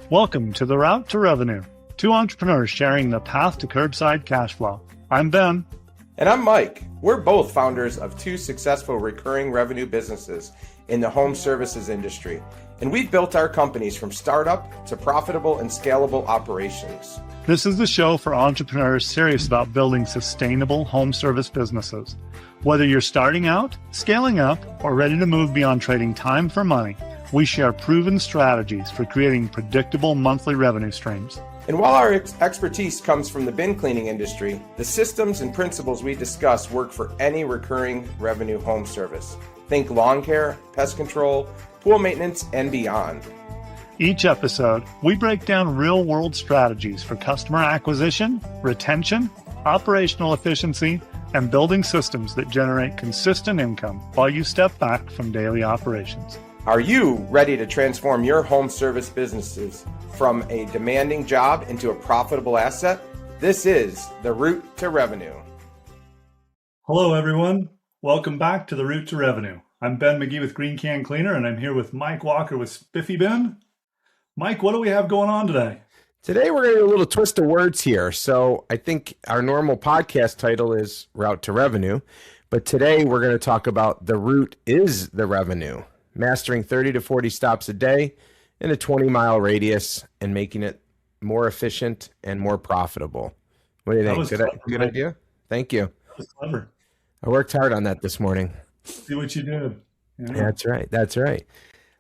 Welcome to The Route to Revenue, two entrepreneurs sharing the path to curbside cash flow. I'm Ben. And I'm Mike. We're both founders of two successful recurring revenue businesses in the home services industry, and we've built our companies from startup to profitable and scalable operations. This is the show for entrepreneurs serious about building sustainable home service businesses. Whether you're starting out, scaling up, or ready to move beyond trading time for money, we share proven strategies for creating predictable monthly revenue streams. And while our expertise comes from the bin cleaning industry, the systems and principles we discuss work for any recurring revenue home service. Think lawn care, pest control, pool maintenance, and beyond. Each episode, we break down real-world strategies for customer acquisition, retention, operational efficiency, and building systems that generate consistent income while you step back from daily operations. Are you ready to transform your home service businesses from a demanding job into a profitable asset? This is The Route to Revenue. Hello, everyone. Welcome back to The Route to Revenue. I'm Ben Magee with Green Can Cleaner, and I'm here with Mike Walker with Spiffybin. Mike, what do we have going on today? Today, we're going to do a little twist of words here. So I think our normal podcast title is Route to Revenue, but today we're going to talk about the route is the revenue. Mastering 30 to 40 stops a day in a 20-mile radius and making it more efficient and more profitable. What do you think? Good idea? Thank you. That was clever. I worked hard on that this morning. See what you did. Yeah. That's right. That's right.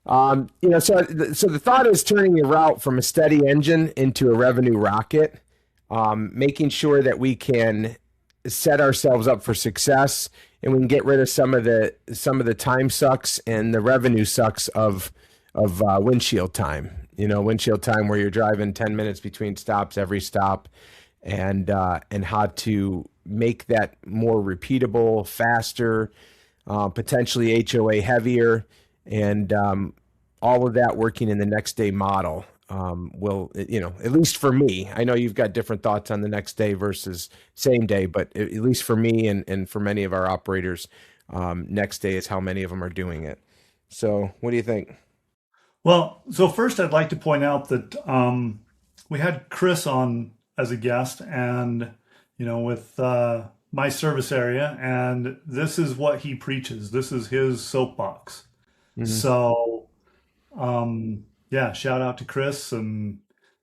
So the thought is turning your route from a steady engine into a revenue rocket, making sure that we can set ourselves up for success, and we can get rid of some of the time sucks and the revenue sucks of windshield time. Windshield time where you're driving 10 minutes between stops every stop, and how to make that more repeatable, faster, potentially HOA heavier, and all of that working in the next day model. Will, at least for me, I know you've got different thoughts on the next day versus same day, but at least for me and for many of our operators, next day is how many of them are doing it. So what do you think? Well, so first I'd like to point out that we had Chris on as a guest and, with my service area, and this is what he preaches. This is his soapbox. Mm-hmm. So, yeah, shout out to Chris, and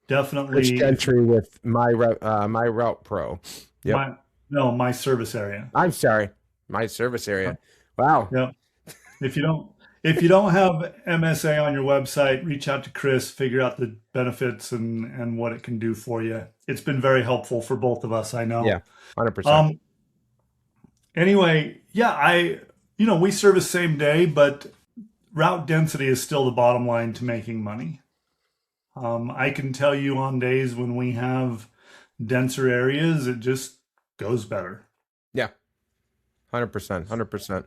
definitely Chris Gentry with my Route Pro. Yep. My service area. I'm sorry, my service area. Wow. Yeah. If you don't have MSA on your website, reach out to Chris, figure out the benefits and what it can do for you. It's been very helpful for both of us, I know. Yeah, 100%. Anyway, yeah, we service same day, but route density is still the bottom line to making money. I can tell you on days when we have denser areas, it just goes better. Yeah, 100%.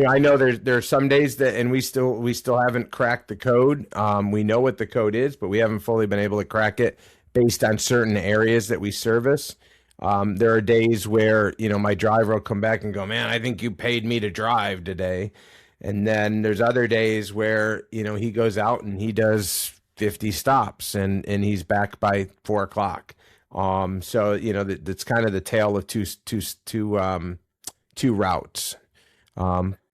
I know there are some days that, and we still haven't cracked the code. We know what the code is, but we haven't fully been able to crack it based on certain areas that we service. There are days where, my driver will come back and go, man, I think you paid me to drive today. And then there's other days where, he goes out and he does 50 stops and he's back by 4:00. So, that's kind of the tale of two routes.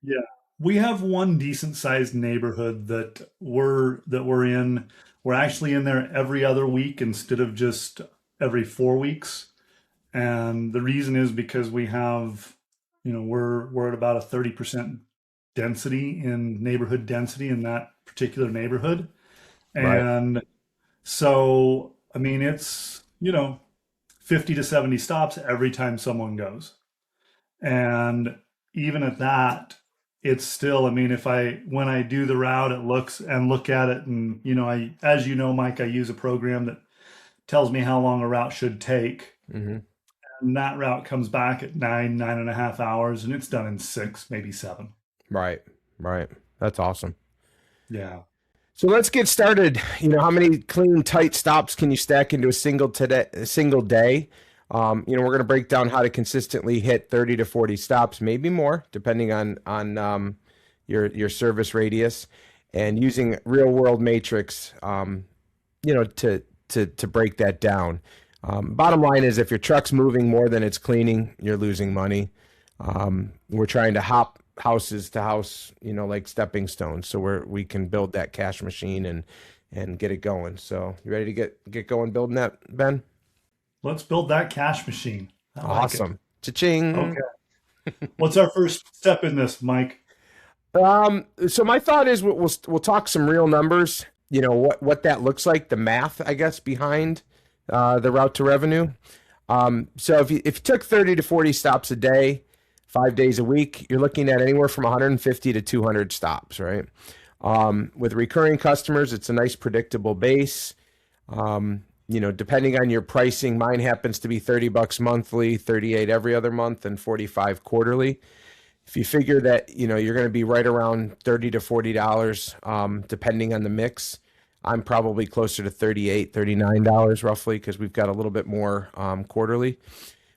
Yeah, we have one decent sized neighborhood that we're in. We're actually in there every other week instead of just every 4 weeks. And the reason is because we have, we're at about a 30% density in neighborhood density in that particular neighborhood. And right. So, it's, 50 to 70 stops every time someone goes. And even at that, it's still, when I do the route, it look at it. And, as you know, Mike, I use a program that tells me how long a route should take. Mm-hmm. And that route comes back at 9.5 hours, and it's done in 6, maybe 7. Right. That's awesome. Yeah. So let's get started. How many clean, tight stops can you stack into a single day? We're going to break down how to consistently hit 30 to 40 stops, maybe more, depending on your service radius, and using real world matrix to break that down. Bottom line is, if your truck's moving more than it's cleaning, you're losing money. We're trying to hop houses to house, like stepping stones, so we can build that cash machine and get it going. So you ready to get going building that, Ben? Let's build that cash machine. I like Awesome. Cha-ching. Okay. What's our first step in this, Mike? So my thought is we'll talk some real numbers, what that looks like, the math, I guess, behind the route to revenue. So if you took 30 to 40 stops a day, 5 days a week, you're looking at anywhere from 150 to 200 stops, right? With recurring customers, it's a nice predictable base. Depending on your pricing, mine happens to be $30 monthly, 38 every other month, and 45 quarterly. If you figure that, you're going to be right around $30 to $40, depending on the mix, I'm probably closer to $38, $39 roughly, because we've got a little bit more quarterly.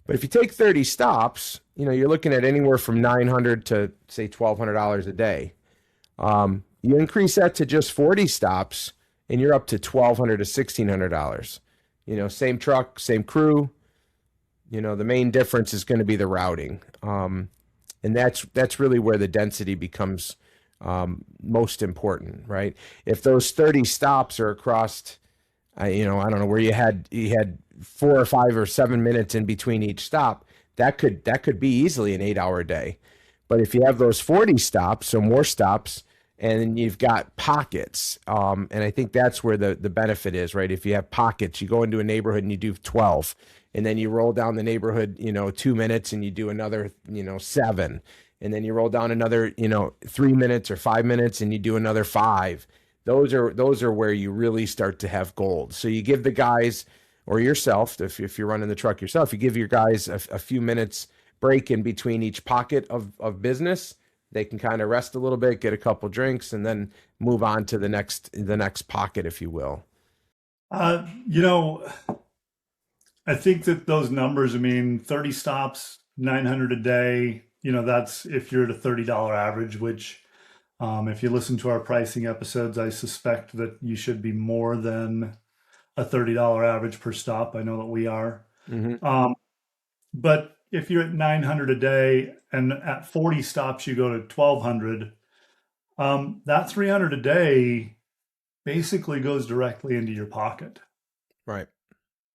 But if you take 30 stops, you're looking at anywhere from $900 to say $1,200 a day. You increase that to just 40 stops, and you're up to $1,200 to $1,600. Same truck, same crew. The main difference is going to be the routing. And that's really where the density becomes most important, right? If those 30 stops are across, I don't know, where you had 4 or 5 or 7 minutes in between each stop, that could be easily an 8-hour day. But if you have those 40 stops, so more stops, and you've got pockets, and I think that's where the benefit is, right? If you have pockets, you go into a neighborhood and you do 12, and then you roll down the neighborhood, 2 minutes, and you do another, 7, and then you roll down another, 3 minutes or 5 minutes, and you do another 5. Those are where you really start to have gold. So you give the guys, or yourself, if you're running the truck yourself, you give your guys a few minutes break in between each pocket of business. They can kind of rest a little bit, get a couple drinks, and then move on to the next pocket, if you will. I think that those numbers, 30 stops, 900 a day, that's if you're at a $30 average, which if you listen to our pricing episodes, I suspect that you should be more than a $30 average per stop. I know that we are. Mm-hmm. But if you're at 900 a day and at 40 stops, you go to 1,200, that 300 a day basically goes directly into your pocket. Right.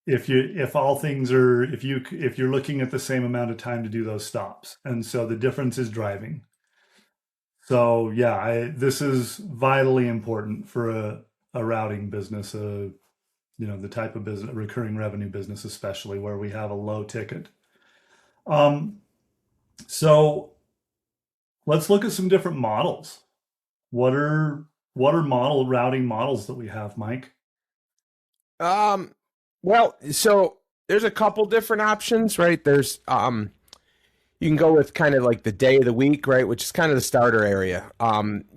If you're looking at the same amount of time to do those stops. And so the difference is driving. So yeah, this is vitally important for a routing business, the type of business, a recurring revenue business, especially where we have a low ticket. So let's look at some different models. What are routing models that we have, Mike? Well, so there's a couple different options, right? There's you can go with kind of like the day of the week, right, which is kind of the starter area.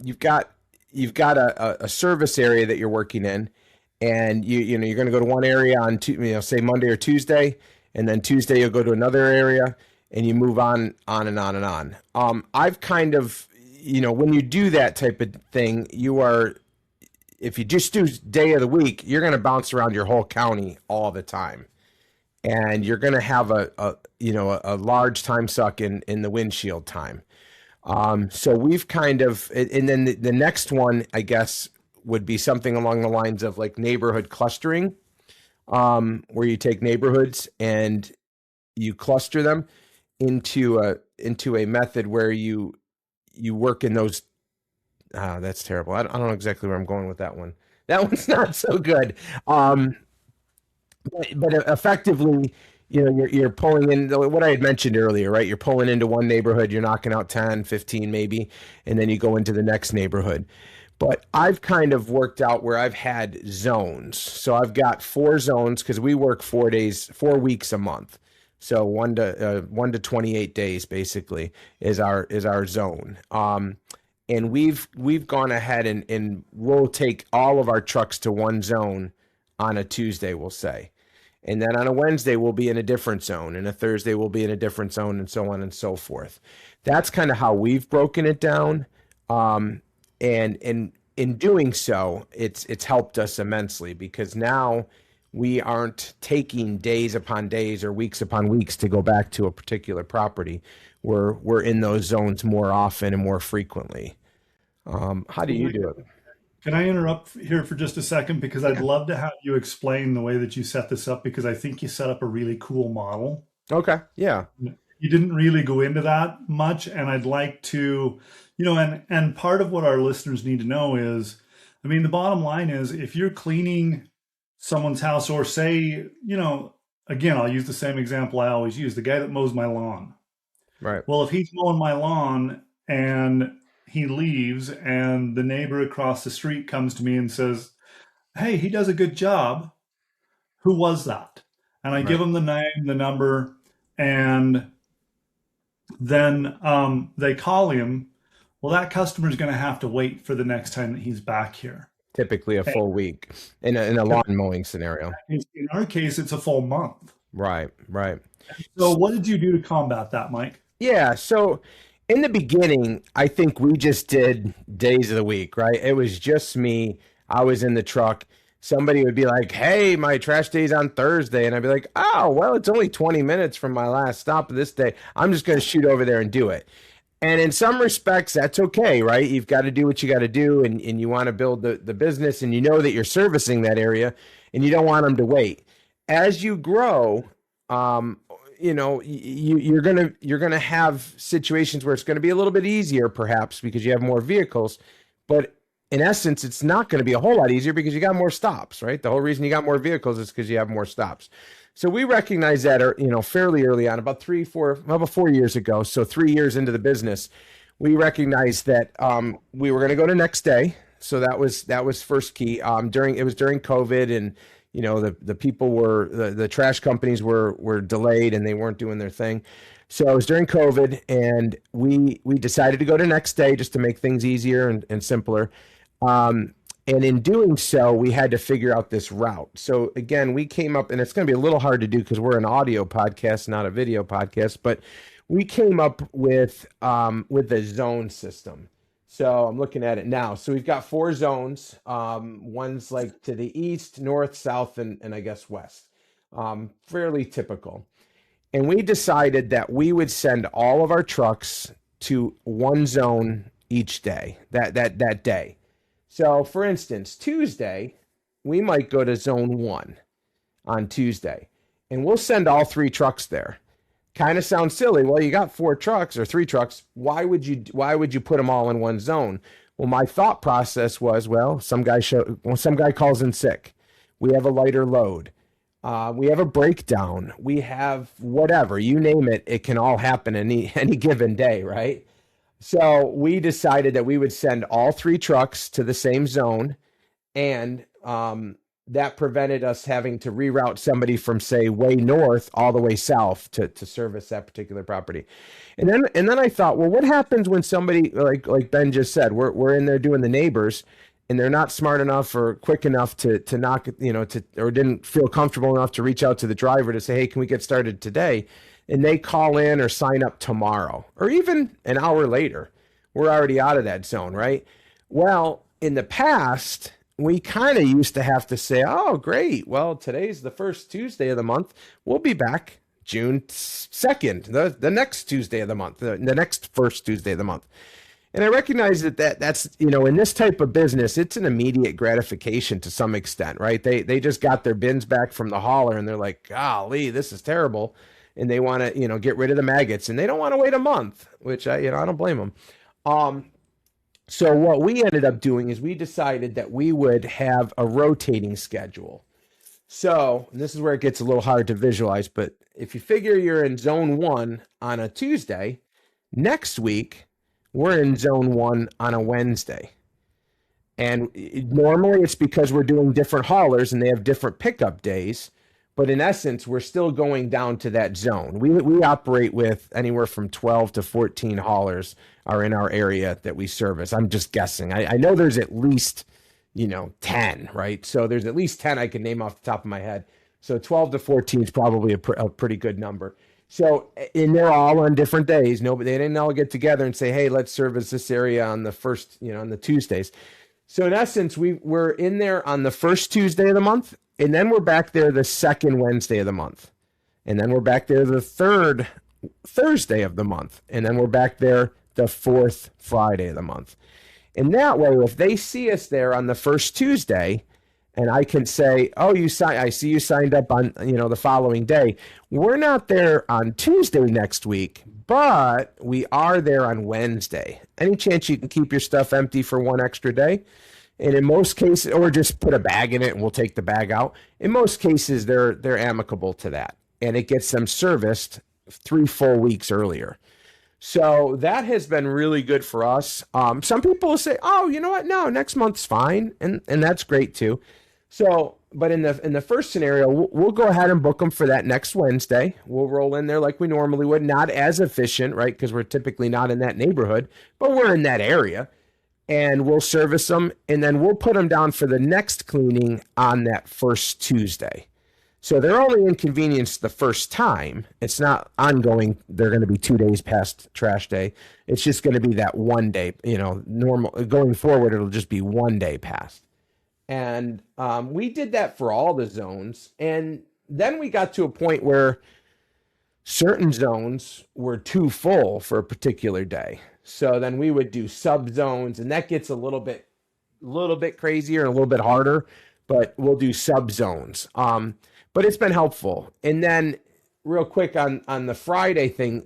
You've got a service area that you're working in, and you're going to go to one area on say Monday or Tuesday, and then Tuesday you'll go to another area, and you move on and on and on. I've kind of, when you do that type of thing, if you just do day of the week, you're going to bounce around your whole county all the time. And you're going to have a large time suck in the windshield time. So we've kind of, and then the next one, I guess, would be something along the lines of like neighborhood clustering, where you take neighborhoods and you cluster them into a method where you work in those. That's terrible. I don't know exactly where I'm going with that one. That one's not so good. But effectively, you're pulling in what I had mentioned earlier, right? You're pulling into one neighborhood, you're knocking out 10, 15 maybe, and then you go into the next neighborhood. But I've kind of worked out where I've had zones. So I've got 4 zones because we work 4 weeks a month. So 1 to 28 days basically is our zone. And we've gone ahead and we'll take all of our trucks to one zone on a Tuesday, we'll say. And then on a Wednesday, we'll be in a different zone. And a Thursday, we'll be in a different zone, and so on and so forth. That's kind of how we've broken it down. And in doing so, it's helped us immensely because now we aren't taking days upon days or weeks upon weeks to go back to a particular property. We're in those zones more often and more frequently. How do you do it? Can I interrupt here for just a second? Because I'd Yeah. love to have you explain the way that you set this up because I think you set up a really cool model. Okay. Yeah. You didn't really go into that much, and I'd like to, and part of what our listeners need to know is, I mean, the bottom line is if you're cleaning someone's house or say, again, I'll use the same example I always use, the guy that mows my lawn. Right. Well, if he's mowing my lawn and he leaves and the neighbor across the street comes to me and says, "Hey, he does a good job. Who was that?" And I give Right. him the name, the number, and then they call him. Well, that customer is going to have to wait for the next time that he's back here. Typically a full week in a lawn mowing scenario. In our case, it's a full month. Right. Right. So, what did you do to combat that, Mike? Yeah. So in the beginning, I think we just did days of the week, right? It was just me. I was in the truck. Somebody would be like, "Hey, my trash day's on Thursday." And I'd be like, "Oh, well, it's only 20 minutes from my last stop of this day. I'm just going to shoot over there and do it." And in some respects, that's okay, right? You've got to do what you got to do, and you want to build the business, and you know that you're servicing that area, and you don't want them to wait. As you grow, you're gonna have situations where it's going to be a little bit easier, perhaps because you have more vehicles, but in essence, it's not going to be a whole lot easier because you got more stops, right? The whole reason you got more vehicles is because you have more stops. So we recognized that, fairly early on, about 4 years ago. So 3 years into the business, we recognized that we were going to go to next day. So that was first key. During COVID, and the people were the trash companies were delayed and they weren't doing their thing. So it was during COVID, and we decided to go to next day just to make things easier and simpler. And in doing so, we had to figure out this route. So again, we came up, and it's going to be a little hard to do because we're an audio podcast, not a video podcast, but we came up with the zone system. So I'm looking at it now. So we've got 4 zones. One's like to the east, north, south, and I guess west. Fairly typical. And we decided that we would send all of our trucks to one zone each day, that day. So, for instance, Tuesday, we might go to zone 1 on Tuesday, and we'll send all 3 trucks there. Kind of sounds silly. Well, you got 4 trucks or 3 trucks. Why would you put them all in one zone? Well, my thought process was, well, some guy calls in sick. We have a lighter load. We have a breakdown. We have whatever, you name it. It can all happen any given day, right? So we decided that we would send all 3 trucks to the same zone, and that prevented us having to reroute somebody from, say, way north all the way south to service that particular property. And then I thought, well, what happens when somebody like Ben just said, we're in there doing the neighbors, and they're not smart enough or quick enough to knock, or didn't feel comfortable enough to reach out to the driver to say, "Hey, can we get started today?" And they call in or sign up tomorrow or even an hour later. We're already out of that zone, right? Well, in the past, we kind of used to have to say, "Oh, great. Well, today's the first Tuesday of the month. We'll be back June 2nd, the next Tuesday of the month, the next first Tuesday of the month." And I recognize that's, in this type of business, it's an immediate gratification to some extent, right? They just got their bins back from the hauler and they're like, "Golly, this is terrible." And they want to, get rid of the maggots, and they don't want to wait a month, which I don't blame them. So what we ended up doing is we decided that we would have a rotating schedule. So, and this is where it gets a little hard to visualize, but if you figure you're in zone 1 on a Tuesday, next week, we're in zone 1 on a Wednesday. And normally it's because we're doing different haulers and they have different pickup days. But in essence, we're still going down to that zone. We operate with anywhere from 12 to 14 haulers are in our area that we service. I'm just guessing. I know there's at least, 10, right? So there's at least 10 I can name off the top of my head. So 12 to 14 is probably a pretty good number. So, and they're all on different days. They didn't all get together and say, "Hey, let's service this area on the first, on the Tuesdays." So in essence, we're in there on the first Tuesday of the month, and then we're back there the second Wednesday of the month. And then we're back there the third Thursday of the month. And then we're back there the fourth Friday of the month. And that way, if they see us there on the first Tuesday, and I can say, "Oh, I see you signed up on, the following day." We're not there on Tuesday next week, but we are there on Wednesday. Any chance you can keep your stuff empty for one extra day? And in most cases, or just put a bag in it and we'll take the bag out. In most cases, they're amicable to that, and it gets them serviced 3 full weeks earlier. So that has been really good for us. Some people will say, "Oh, you know what? No, next month's fine," and that's great too. So, but in the first scenario, we'll go ahead and book them for that next Wednesday. We'll roll in there like we normally would, not as efficient, right? Because we're typically not in that neighborhood, but we're in that area, and we'll service them, and then we'll put them down for the next cleaning on that first Tuesday. So they're only inconvenienced the first time. It's not ongoing. They're going to be 2 days past trash day. It's just going to be that one day, normal going forward. It'll just be 1 day past. And we did that for all the zones. And then we got to a point where certain zones were too full for a particular day. So then we would do sub zones, and that gets a little bit crazier and a little bit harder, but we'll do sub zones. But it's been helpful. And then real quick on the Friday thing,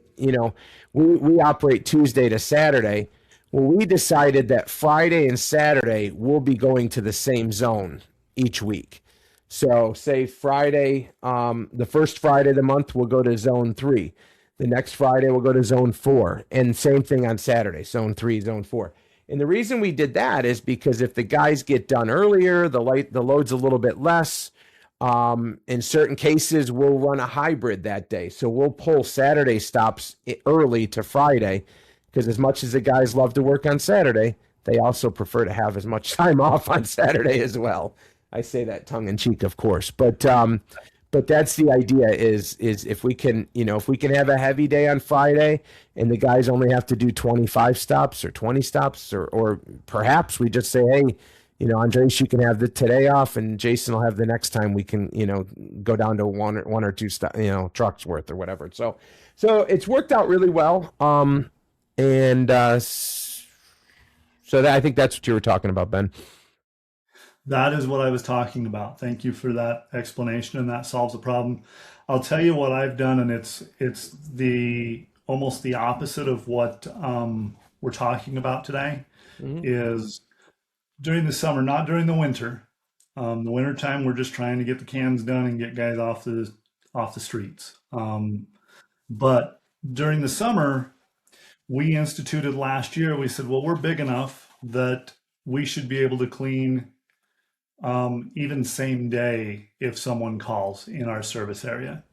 we operate Tuesday to Saturday. Well, we decided that Friday and Saturday we'll be going to the same zone each week. So say Friday, the first Friday of the month, we'll go to zone 3. The next Friday we'll go to zone 4. And same thing on Saturday, zone 3, zone 4. And the reason we did that is because if the guys get done earlier, the load's a little bit less. In certain cases, we'll run a hybrid that day. So we'll pull Saturday stops early to Friday, because as much as the guys love to work on Saturday, they also prefer to have as much time off on Saturday as well. I say that tongue in cheek, of course, but that's the idea is if we can have a heavy day on Friday and the guys only have to do 25 stops or 20 stops, or perhaps we just say, "Hey, Andres, you can have today off, and Jason will have the next time. We can, go down to one or two, trucks worth or whatever." So it's worked out really well. I think that's what you were talking about, Ben. That is what I was talking about. Thank you for that explanation, and that solves the problem. I'll tell you what I've done, and it's almost the opposite of what we're talking about today. Is during the summer, not during the winter. The winter time, we're just trying to get the cans done and get guys off the streets. But during the summer, we instituted last year. We said, well, we're big enough that we should be able to clean even same day if someone calls in our service area,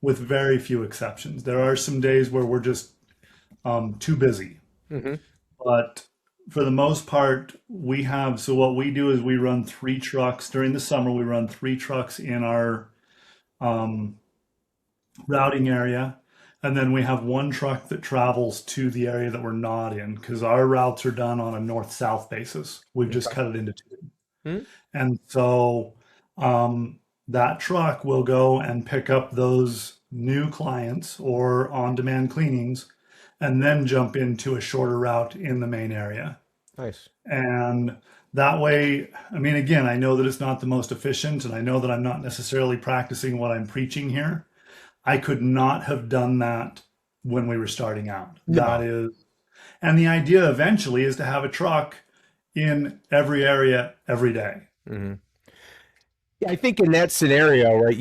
with very few exceptions. There are some days where we're just too busy, but for the most part, so what we do is we run 3 trucks during the summer. We run 3 trucks in our routing area. And then we have 1 truck that travels to the area that we're not in, because our routes are done on a north-south basis. We've just cut it into 2. And so that truck will go and pick up those new clients or on-demand cleanings, and then jump into a shorter route in the main area. Nice. And that way, I mean, again, I know that it's not the most efficient, and I know that I'm not necessarily practicing what I'm preaching here. I could not have done that when we were starting out. No. And the idea eventually is to have a truck in every area every day. Yeah, I think in that scenario, right,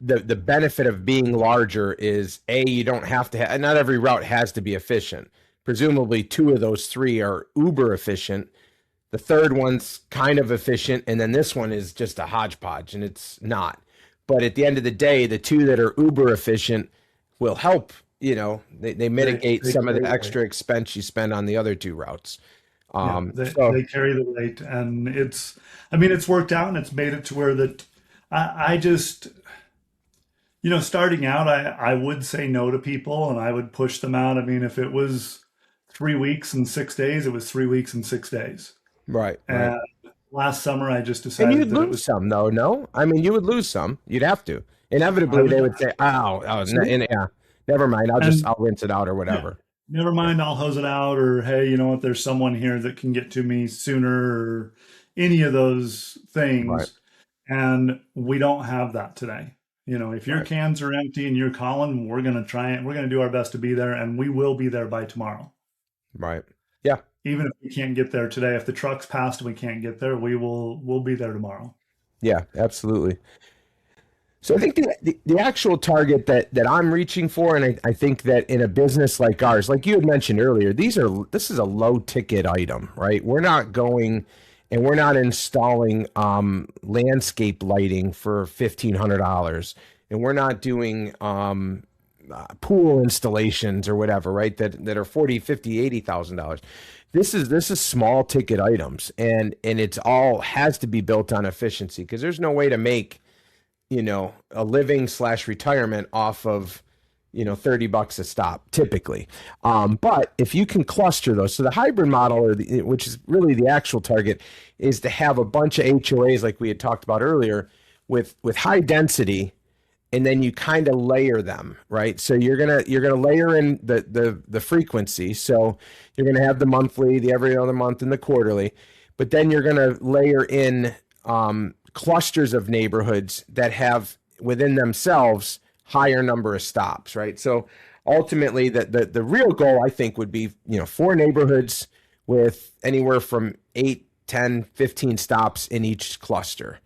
the benefit of being larger is you don't have to not every route has to be efficient. Presumably 2 of those 3 are uber efficient. The third one's kind of efficient, and then this one is just a hodgepodge, and it's not. But at the end of the day, the 2 that are uber efficient will help, they mitigate some of the extra expense you spend on the other 2 routes. They carry the weight, and it's worked out, and it's made it to where that I just, starting out, I would say no to people, and I would push them out. I mean, if it was 3 weeks and 6 days, it was 3 weeks and 6 days. Right, right. And last summer, I just And decided you'd that it lose was, some, though, no? I mean, you would lose some. You'd have to. I Inevitably, would they would say, absolutely. yeah, never mind. And I'll rinse it out or yeah, whatever. never Yeah, mind, I'll hose it out, or hey, you know what, there's someone here that can get to me sooner, or any of those right, things. And we don't have that today. If your right, cans are empty and you're calling, we're going to try it. We're going to do our best to be there, and we will be there by tomorrow. right. Yeah, Even if we can't get there today, if the truck's passed and we can't get there, we'll be there tomorrow. yeah, absolutely. So I think the actual target that I'm reaching for, and I think that in a business like ours, like you had mentioned earlier, this is a low ticket item, right? We're not going and we're not installing landscape lighting for $1,500, and we're not doing pool installations or whatever, right? That are 40, 50, $80,000. This is small ticket items, and it's all has to be built on efficiency because there's no way to make a living slash retirement off of, $30 a stop typically. But if you can cluster those, so the hybrid model, which is really the actual target, is to have a bunch of HOAs like we had talked about earlier with high density, and then you kind of layer them, right? So you're gonna layer in the frequency. So you're gonna have the monthly, the every other month, and the quarterly, but then you're gonna layer in clusters of neighborhoods that have within themselves higher number of stops, right? So ultimately the real goal I think would be, 4 neighborhoods with anywhere from 8, 10, 15 stops in each cluster.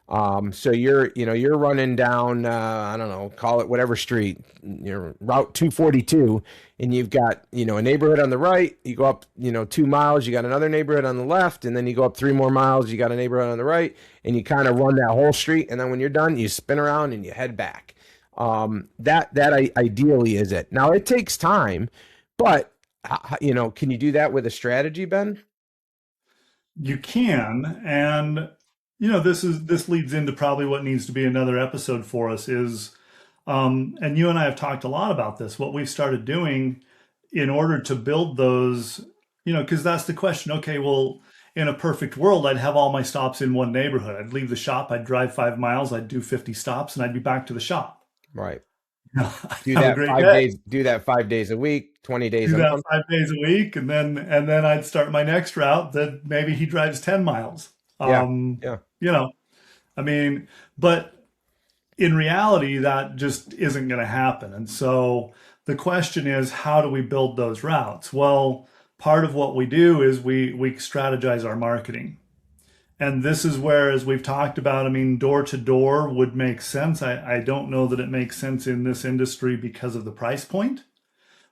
So you're running down, I don't know, call it whatever street, Route 242, and you've got, a neighborhood on the right, you go up, 2 miles, you got another neighborhood on the left, and then you go up 3 more miles, you got a neighborhood on the right, and you kind of run that whole street. And then when you're done, you spin around and you head back. That ideally is it. Now it takes time, but can you do that with a strategy, Ben? You can, and this leads into probably what needs to be another episode for us is, and you and I have talked a lot about this, what we've started doing in order to build those, because that's the question. Okay, well, in a perfect world, I'd have all my stops in one neighborhood. I'd leave the shop, I'd drive 5 miles, I'd do 50 stops, and I'd be back to the shop. Right. I'd Do have a that great five day. days, do that 5 days a week, 20 days Do a that month. 5 days a week, and then I'd start my next route that maybe he drives 10 miles. Yeah. Um, Yeah. you know, I mean, but in reality, that just isn't going to happen. And so the question is, how do we build those routes? Well, part of what we do is we strategize our marketing. And this is where, as we've talked about, I mean, door to door would make sense. I don't know that it makes sense in this industry because of the price point,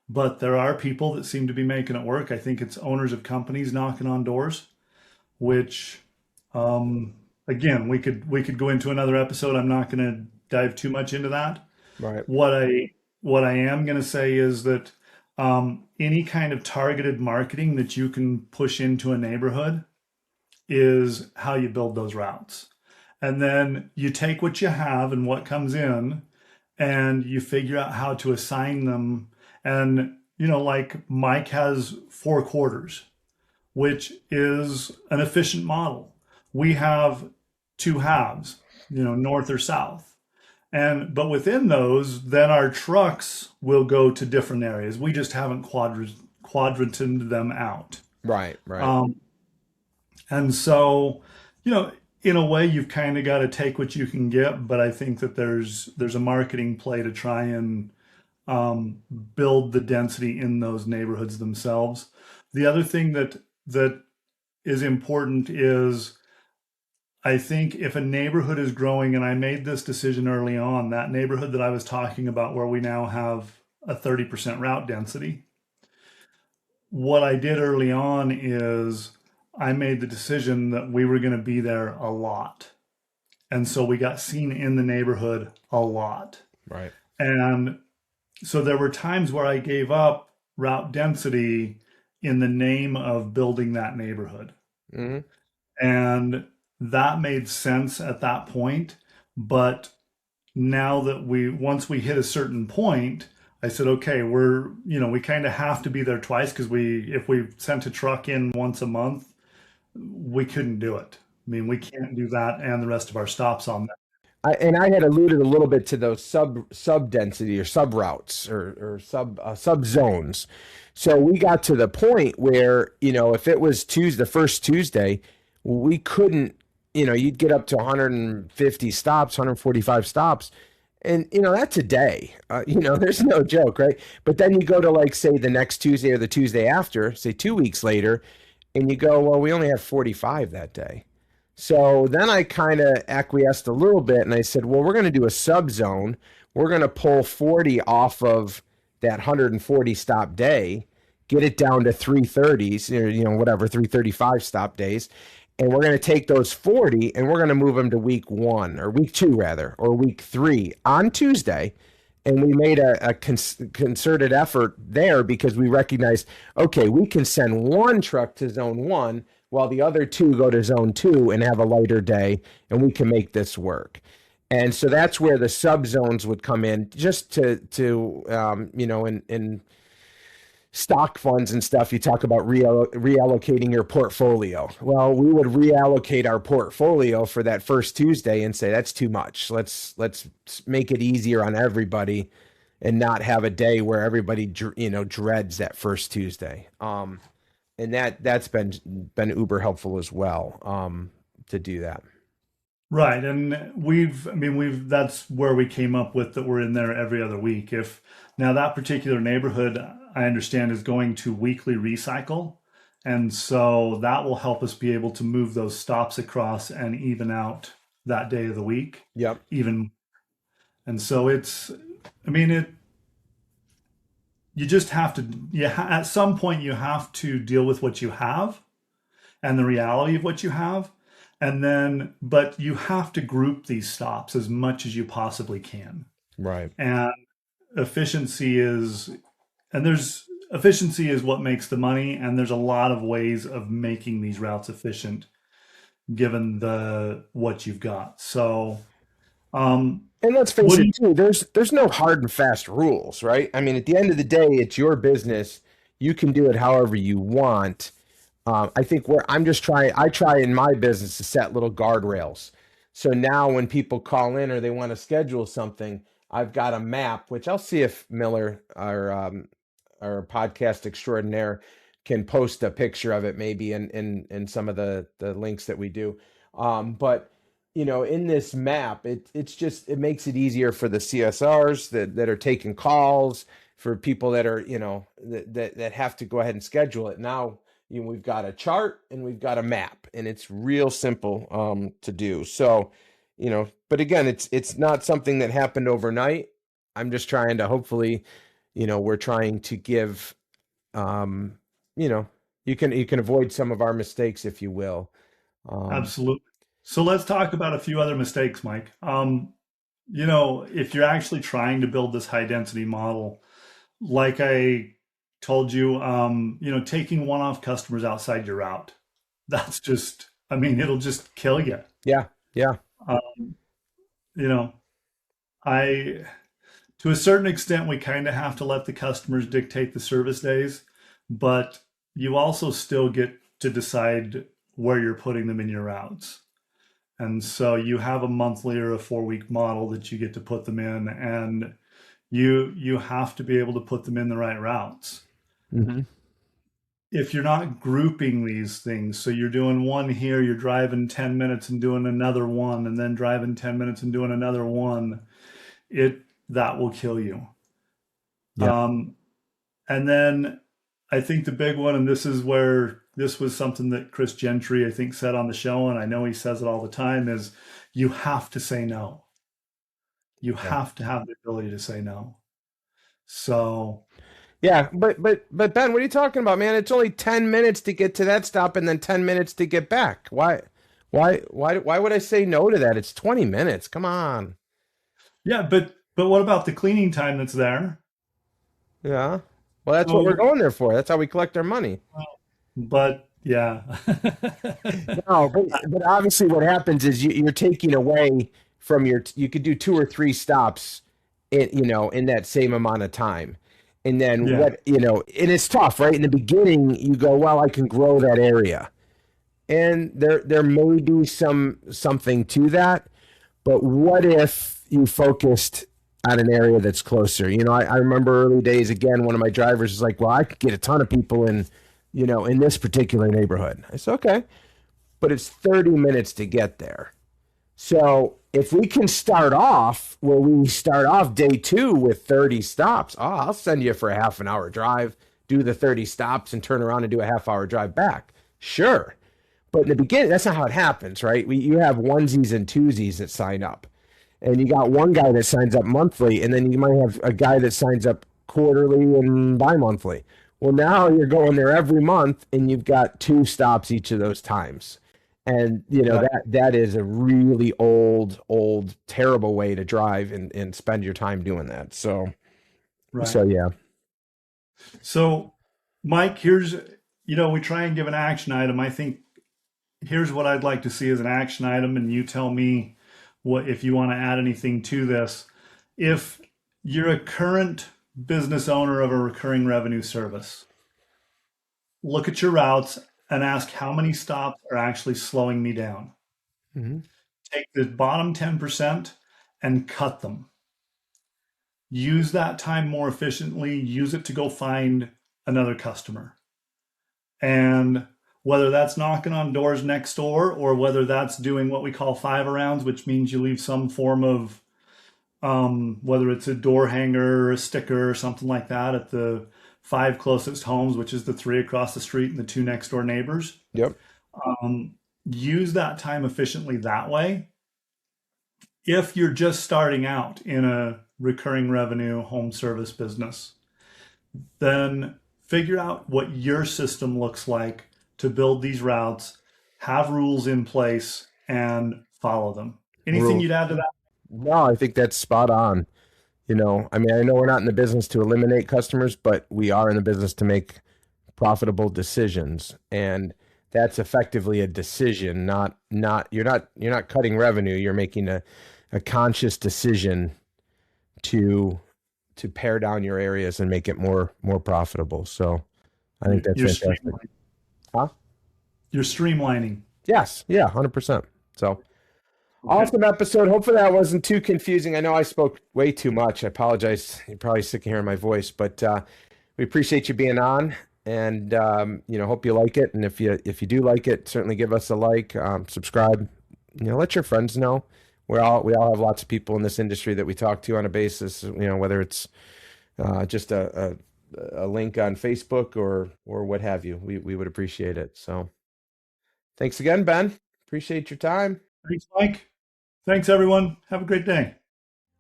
but there are people that seem to be making it work. I think it's owners of companies knocking on doors, which again, we could go into another episode. I'm not going to dive too much into that. Right. What I am going to say is that any kind of targeted marketing that you can push into a neighborhood is how you build those routes. And then you take what you have and what comes in, and you figure out how to assign them. And, like Mike has 4 quarters, which is an efficient model. We have 2 halves, north or south. But within those, then our trucks will go to different areas. We just haven't quadranted them out. Right. Right. Um, and so, in a way, you've kind of got to take what you can get. But I think that there's a marketing play to try and build the density in those neighborhoods themselves. The other thing that is important is, I think if a neighborhood is growing, and I made this decision early on, that neighborhood that I was talking about where we now have a 30% route density, what I did early on is I made the decision that we were going to be there a lot. And so we got seen in the neighborhood a lot. Right. And so there were times where I gave up route density in the name of building that neighborhood. Hmm. And that made sense at that point. But now that once we hit a certain point, I said, okay, we kind of have to be there twice, because if we sent a truck in once a month, we couldn't do it. I mean, we can't do that and the rest of our stops on that. I had alluded a little bit to those sub density or sub routes or sub zones. So we got to the point where, if it was Tuesday, the first Tuesday, we couldn't, you'd get up to 150 stops, 145 stops. And, that's a day, there's no joke, right? But then you go to, like, say the next Tuesday or the Tuesday after, say 2 weeks later, and you go, well, we only have 45 that day. So then I kind of acquiesced a little bit and I said, well, we're going to do a sub zone. We're going to pull 40 off of that 140 stop day, get it down to 330s, whatever, 335 stop days. And we're going to take those 40 and we're going to move them to week 1 or week 2 rather, or week 3 on Tuesday. And we made a concerted effort there because we recognized, okay, we can send one truck to zone 1 while the other 2 go to zone 2 and have a lighter day, and we can make this work. And so that's where the sub zones would come in, just to in stock funds and stuff. You talk about reallocating your portfolio. Well, we would reallocate our portfolio for that first Tuesday and say that's too much. Let's make it easier on everybody, and not have a day where everybody dreads that first Tuesday. And that's been uber helpful as well, to do that. Right. And that's where we came up with that we're in there every other week. If now that particular neighborhood, I understand, is going to weekly recycle. And so that will help us be able to move those stops across and even out that day of the week. Yep. And so you just have to, at some point you have to deal with what you have and the reality of what you have. But you have to group these stops as much as you possibly can. Right. And efficiency is what makes the money. And there's a lot of ways of making these routes efficient given what you've got. So, and let's face it too, there's no hard and fast rules, right? I mean, at the end of the day, it's your business. You can do it however you want. I think I try in my business to set little guardrails. So now when people call in or they want to schedule something, I've got a map, which I'll see if Miller, our podcast extraordinaire, can post a picture of it maybe in some of the links that we do. But in this map, it makes it easier for the CSRs that are taking calls, for people that are, that have to go ahead and schedule it. Now, we've got a chart and we've got a map, and it's real simple to do. So, but again, it's not something that happened overnight. I'm just trying to, hopefully, we're trying to give, you can avoid some of our mistakes, if you will. Absolutely. So let's talk about a few other mistakes, Mike. If you're actually trying to build this high density model, like I told you, taking one-off customers outside your route, that's just, it'll just kill you. Yeah. Yeah. To a certain extent, we kind of have to let the customers dictate the service days, but you also still get to decide where you're putting them in your routes. And so you have a monthly or a 4-week model that you get to put them in, and you have to be able to put them in the right routes. Mm-hmm. If you're not grouping these things, so you're doing one here, you're driving 10 minutes and doing another one, and then driving 10 minutes and doing another one, that will kill you. Yeah. And then I think the big one, and this was something that Chris Gentry, I think, said on the show, and I know he says it all the time, is you have to say no. You have to have the ability to say no. So. Yeah, but Ben, what are you talking about, man? It's only 10 minutes to get to that stop and then 10 minutes to get back. Why would I say no to that? It's 20 minutes. Come on. Yeah, but what about the cleaning time that's there? Yeah. Well, that's what we're going there for. That's how we collect our money. But yeah. No, but obviously what happens is you're taking away from you could do 2 or 3 stops in that same amount of time. And then and it's tough, right? In the beginning, you go, well, I can grow that area. And there may be something to that, but what if you focused on an area that's closer? I remember early days, again, one of my drivers is like, well, I could get a ton of people in, in this particular neighborhood. I said, okay, but it's 30 minutes to get there. So if we can start off where we start off day 2 with 30 stops, I'll send you for a half an hour drive, do the 30 stops and turn around and do a half hour drive back. Sure. But in the beginning, that's not how it happens, right? You have onesies and twosies that sign up. And you got one guy that signs up monthly, and then you might have a guy that signs up quarterly and bi-monthly. Well, now you're going there every month, and you've got 2 stops each of those times. And, that is a really old, terrible way to drive and spend your time doing that. So, Right. So yeah. So, Mike, here's, we try and give an action item. I think here's what I'd like to see as an action item, and you tell me what if you want to add anything to this. If you're a current business owner of a recurring revenue service, look at your routes and ask how many stops are actually slowing me down. Mm-hmm. Take the bottom 10% and cut them. Use that time more efficiently. Use it to go find another customer. And whether that's knocking on doors next door or whether that's doing what we call 5-arounds, which means you leave some form of, whether it's a door hanger or a sticker or something like that at the 5 closest homes, which is the 3 across the street and the 2 next door neighbors. Yep. Use that time efficiently that way. If you're just starting out in a recurring revenue home service business, then figure out what your system looks like to build these routes, have rules in place, and follow them. Anything you'd add to that? No, I think that's spot on. I know we're not in the business to eliminate customers, but we are in the business to make profitable decisions. And that's effectively a decision, you're not cutting revenue. You're making a conscious decision to pare down your areas and make it more profitable. So I think that's fantastic. Huh? You're streamlining. Yes. Yeah. 100%. So okay. Awesome episode. Hopefully that wasn't too confusing. I know I spoke way too much. I apologize. You're probably sick of hearing my voice, but we appreciate you being on, and hope you like it. And if you do like it, certainly give us a like, subscribe, let your friends know. We all have lots of people in this industry that we talk to on a basis, whether it's just a link on Facebook or what have you. We would appreciate it. So thanks again, Ben. Appreciate your time. Thanks, Mike. Thanks, everyone. Have a great day.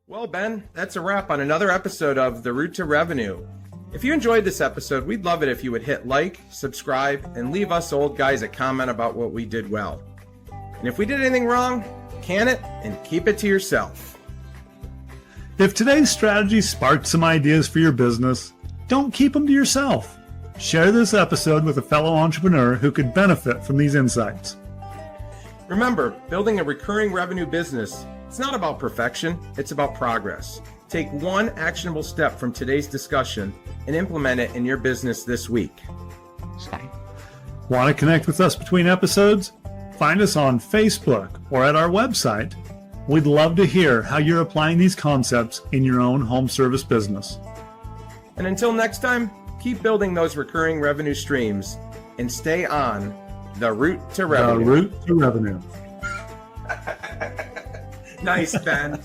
Well, Ben, that's a wrap on another episode of The Route to Revenue. If you enjoyed this episode, we'd love it if you would hit like, subscribe, and leave us old guys a comment about what we did well. And if we did anything wrong, can it and keep it to yourself. If today's strategy sparked some ideas for your business, don't keep them to yourself. Share this episode with a fellow entrepreneur who could benefit from these insights. Remember, building a recurring revenue business, it's not about perfection, it's about progress. Take one actionable step from today's discussion and implement it in your business this week. Want to connect with us between episodes? Find us on Facebook or at our website. We'd love to hear how you're applying these concepts in your own home service business. And until next time, keep building those recurring revenue streams and stay on the route to revenue. The route to revenue. Nice, Ben.